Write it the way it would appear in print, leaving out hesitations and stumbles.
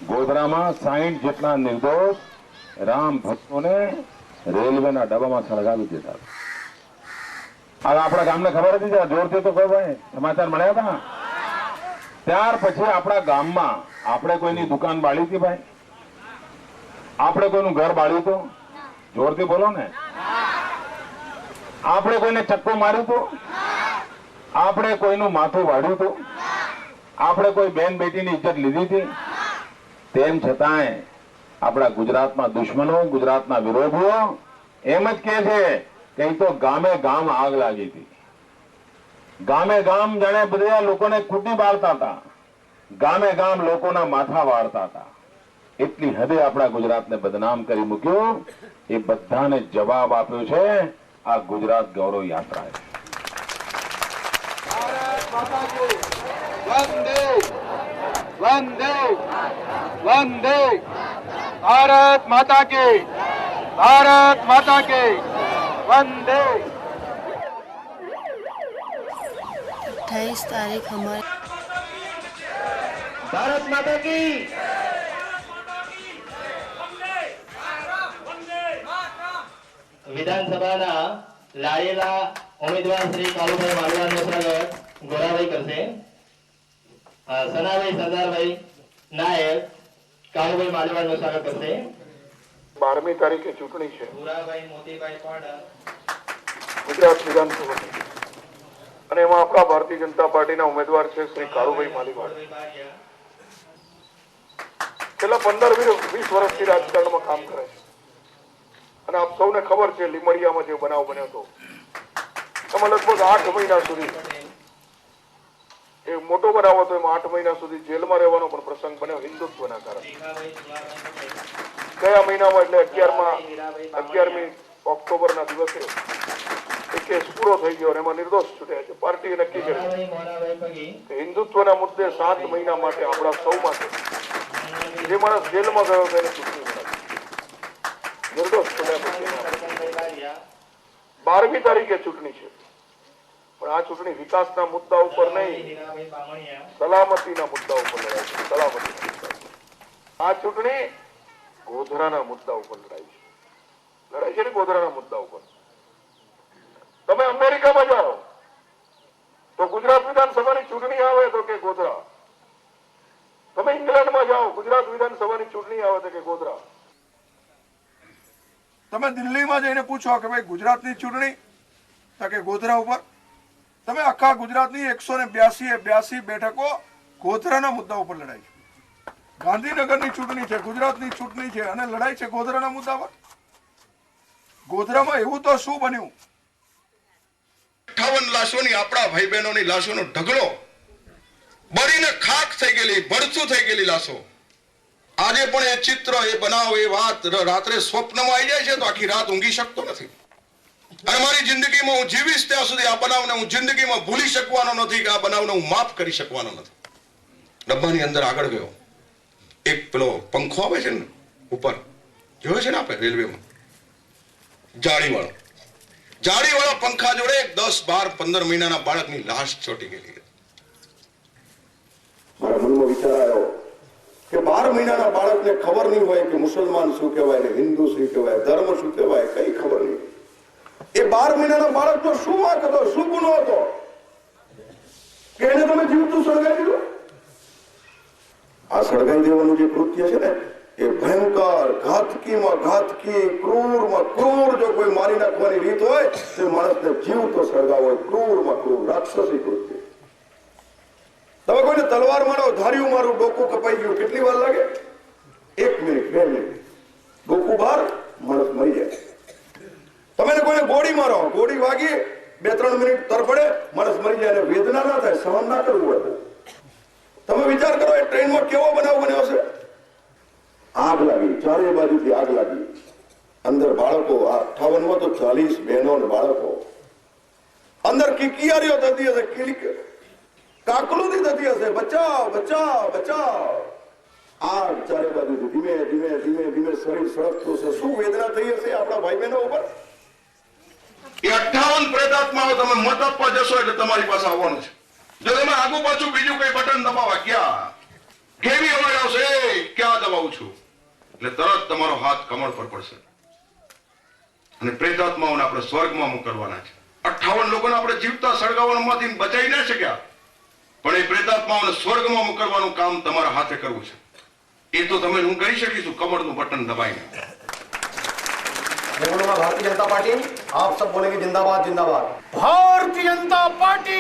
ગોધરામાં 60 જેટલા નિર્દોષ રામ ભક્તોને રેલવેના ડબ્બામાં સળગાવી દીધા. આ આપણા ગામને ખબર હતી, જોરથી તો કહો ભાઈ, સમાચાર મળ્યા હતા. ત્યાર પછી આપણા ગામમાં આપણે કોઈની દુકાન બાળી હતી ભાઈ? આપણે કોઈનું ઘર બાળ્યું હતું? જોરથી બોલો ને. આપણે કોઈને ચક્કો માર્યું હતું? આપણે કોઈનું માથું વાળ્યું હતું? આપણે કોઈ બેન બેટીની ઇજ્જત લીધી હતી? તેમ છતાંય આપણા ગુજરાતમાં દુશ્મનો, ગુજરાતના વિરોધીઓ એમ જ કહે છે કે તો ગામે ગામ આગ લાગી હતી. ગામે ગામ જાણે બધા લોકોને કૂટી બાળતા હતા, ગામે ગામ લોકોના માથા વાળતા હતા. એટલી હદે આપણા ગુજરાતને બદનામ કરી મૂક્યું. એ બધાને જવાબ આપ્યો છે આ ગુજરાત ગૌરવ યાત્રાએ. वंदे वंदे भारत माता की, भारत माता की वंदे। 28 तारीख हमारे भारत माता की વિધાનસભાના લાયેલા ઉમેદવાર શ્રી કાળુભાઈ માલવાડનું સ્વાગત ગોરાભાઈ કરશે. સનાભાઈ સરદારભાઈ નાયક કાળુભાઈ માલવાડનું સ્વાગત કરશે. 12મી તારીખે ચૂંટણી છે. ગોરાભાઈ મોતીભાઈ પાડા ગુજરાત વિધાનસભા અને એમાં આપણા ભારતીય જનતા પાર્ટીના ઉમેદવાર છે શ્રી કાળુભાઈ માલીવાડ. છેલ્લા 15-20 વર્ષથી રાજકારણમાં કામ કરે છે અને આપ સૌને ખબર છે લીમડિયામાં જે બનાવ બન્યો હતો એમાં લગભગ 8 મહિના સુધી એ મોટો બનાવ હતો. એમાં 8 મહિના સુધી જેલમાં રહેવાનો પણ પ્રસંગ બન્યો હિન્દુત્વના કારણે. ગયા મહિનામાં એટલે 11મી ઓક્ટોબરના દિવસે એ કેસ પૂરો થઈ ગયો અને એમાં નિર્દોષ છૂટ્યા છે. પાર્ટીએ નક્કી કર્યું કે હિન્દુત્વના મુદ્દે 7 મહિના માટે આપણા સૌ માટે જે માણસ જેલમાં ગયો તેને ચૂંટણી બનાવી નિર્દોષ છૂટ્યા પછી 12મી તારીખે ચૂંટણી છે. પણ આ ચૂંટણી વિકાસના મુદ્દા ઉપર નહીં, સલામતીના મુદ્દા ઉપર લડાય છે. સલામતી આ ચૂંટણી ગોધરાના મુદ્દા ઉપર લડાય છે. લડાય છે ને ગોધરાના મુદ્દા ઉપર. તમે અમેરિકામાં જાઓ તો ગુજરાત વિધાનસભાની ચૂંટણી આવે તો કે ગોધરા. તમે ઇંગ્લેન્ડમાં જાઓ ગુજરાત વિધાનસભાની ચૂંટણી આવે તો કે ગોધરા. તમે દિલ્હીમાં જઈને પૂછો કે ભાઈ ગુજરાતની ચૂંટણી તો કે ગોધરા ઉપર. તમે આખા ગુજરાતની 182 બેઠકો ગોધરાના મુદ્દા ઉપર લડાય છે. ગાંધીનગરની ચૂંટણી છે, ગુજરાતની ચૂંટણી છે અને લડાઈ છે ગોધરાના મુદ્દા પર. ગોધરામાં એવું તો શું બન્યું? 58 લાશોની, આપણા ભાઈ બહેનોની લાશોનો ઢગલો બળીને ખાક થઈ ગયેલી, ભડસું થઈ ગયેલી લાશો. આજે પણ એ ચિત્ર, એ બનાવ, એ વાત રાત્રે સ્વપ્નમાં આવી જાય છે તો આખી રાત ઊંઘી શકતો નથી. અને મારી જિંદગીમાં હું જીવીશ ત્યાં સુધી આ બનાવને હું જિંદગીમાં ભૂલી શકવાનો નથી કે આ બનાવને હું માફ કરી શકવાનો નથી. ડબ્બાની અંદર આગળ ગયો એક પેલો પંખો આવે છે ને ઉપર, જોયો છે ને આપણે રેલવેમાં, જાળીવાળા પંખા જોડે 10, 12, 15 મહિનાના બાળકની લાશ ચોટી ગયેલી. મારા મનમાં વિચાર આવ્યો કે 12 મહિનાના બાળકને ખબર નહીં હોય કે મુસલમાન શું કહેવાય ને હિન્દુ શું કહેવાય, ધર્મ શું કહેવાય, કઈ ખબર નહીં. એ 12 મહિનાના બાળકનો શું વાંક હતો, શું ગુનો હતો કે એને તમે જીવતું સળગાવી દીધું? આ સળગાવી દેવાનું જે કૃત્ય છે ને એ ભયંકર, ઘાતકીમાં ઘાતકી, ક્રૂરમાં ક્રૂર જો કોઈ મારી નાખવાની રીત હોય તો માણસને જીવતો સળગાવો હોય. ક્રૂરમાં ક્રૂર, રાક્ષસી કૃત્ય. તમે કોઈને તલવાર મારો, ધાર્યું મારું ડોકું કપાઈ ગયું, કેટલી વાર લાગે? 1 મિનિટ, 2 મિનિટ, ડોકું બહાર, માણસ મરી જાય. તમે કોઈને ગોળી મારો, ગોળી વાગી 2-3 મિનિટ તરફડે, માણસ મરી જાય. વેદના ના થાય, સહન ના કરવું હોય. તમે વિચાર કરો એ ટ્રેનમાં કેવો બનાવ બન્યો છે. આગ લાગી, ચારે બાજુથી આગ લાગી. અંદર બાળકો, આ 58માં તો 40 બહેનો અને બાળકો અંદર કિકિયારીઓ થતી હશે, કાકલું થતી હશે, બચાવ બચાવ બચાવ. આગ ચારે બાજુથી ધીમે ધીમે ધીમે ધીમે શરીર સળગતું હશે. શું વેદના થઈ હશે આપણા ભાઈ બહેનો ઉપર. એ 58 પ્રેતાત્માઓ તમે મત આપવા જશો એટલે તમારી પાસે આવવાનું છે. જો તમે આગુ પાછું બીજું કઈ બટન દબાવવા ગયા, કેવી અવાજ આવશે ક્યાં દબાવું છું એટલે તરત તમારો હાથ કમળ પર પડશે. અને પ્રેતાત્માઓને આપણે સ્વર્ગમાં મોકલવાના છે. 58 લોકોને આપણે જીવતા સળગાવવામાંથી બચાવી ના શક્યા, પણ એ પ્રેતાત્માઓને સ્વર્ગમાં મોકલવાનું કામ તમારા હાથે કરવું છે. એ તો તમે હું કરી શકીશું કમળનું બટન દબાઈને. भारतीय जनता पार्टी आप सब बोलेंगे जिंदाबाद जिंदाबाद. भारतीय जनता पार्टी